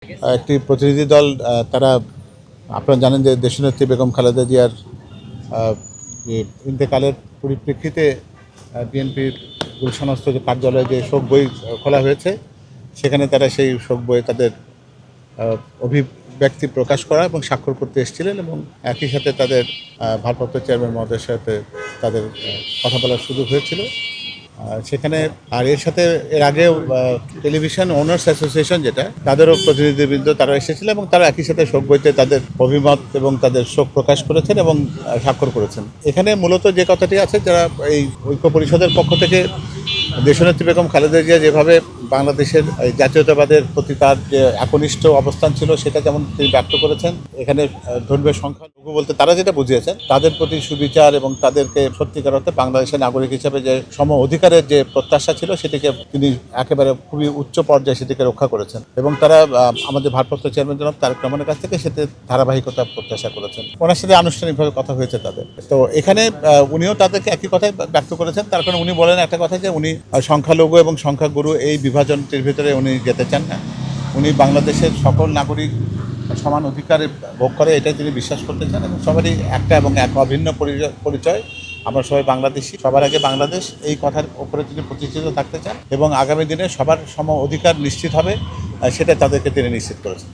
একটি প্রতিনিধি দল তারা আপনারা জানেন যে দেশনেত্রী বেগম খালেদা জিয়ার ইন্তেকালের পরিপ্রেক্ষিতে বিএনপির গুলশানস্থ যে কার্যালয়ে যে শোক বই খোলা হয়েছে সেখানে তারা সেই শোক বইয়ে তাদের অভিব্যক্তি প্রকাশ করা এবং স্বাক্ষর করতে এসেছিলেন এবং একই সাথে তাদের ভারপ্রাপ্ত চেয়ারম্যান মহোদয়ের সাথে তাদের কথা বলার সুযোগ হয়েছিল সেখানে। আর এর সাথে এর আগেও টেলিভিশন ওনার্স অ্যাসোসিয়েশন যেটা তাদেরও প্রতিনিধিবৃন্দ তারা এসেছিল এবং তারা একই সাথে শোক বইতে তাদের অভিমত এবং তাদের শোক প্রকাশ করেছেন এবং স্বাক্ষর করেছেন। এখানে মূলত যে কথাটি আছে, যারা এই ঐক্য পরিষদের পক্ষ থেকে দেশনেত্রী বেগম খালেদা জিয়া যেভাবে বাংলাদেশের জাতীয়তাবাদের প্রতি তার যে একনিষ্ঠ অবস্থান ছিল সেটা যেমন তিনি ব্যক্ত করেছেন, এখানে ধর্মীয় সংখ্যালঘু বলতে তারা যেটা বুঝিয়েছেন তাদের প্রতি সুবিচার এবং তাদেরকে সত্যিকার অর্থে বাংলাদেশের নাগরিক হিসেবে যে সম অধিকারের যে প্রত্যাশা ছিল সেটিকে তিনি একেবারে খুবই উচ্চ পর্যায়ে সেটিকে রক্ষা করেছেন এবং তারা আমাদের ভারপ্রাপ্ত চেয়ারম্যান জনাব তারেক রহমানের কাছ থেকে সেটি ধারাবাহিকতা প্রত্যাশা করেছেন। ওনার সাথে আনুষ্ঠানিকভাবে কথা হয়েছে তাদের। তো এখানে উনিও তাদেরকে একই কথাই ব্যক্ত করেছেন। তার কারণে উনি বলেন একটা কথা যে উনি সংখ্যালঘু এবং সংখ্যাগুরু এই বিভাজনটির ভিতরে উনি যেতে চান না। উনি বাংলাদেশের সকল নাগরিক সমান অধিকারে ভোগ করে এটাই তিনি বিশ্বাস করতে চান এবং সবারই একটা এবং এক অভিন্ন পরিচয়, আমরা সবাই বাংলাদেশি, সবার আগে বাংলাদেশ, এই কথার উপরে তিনি প্রতিষ্ঠিত থাকতে চান এবং আগামী দিনে সবার সম অধিকার নিশ্চিত হবে সেটা তাদেরকে তিনি নিশ্চিত করেছেন।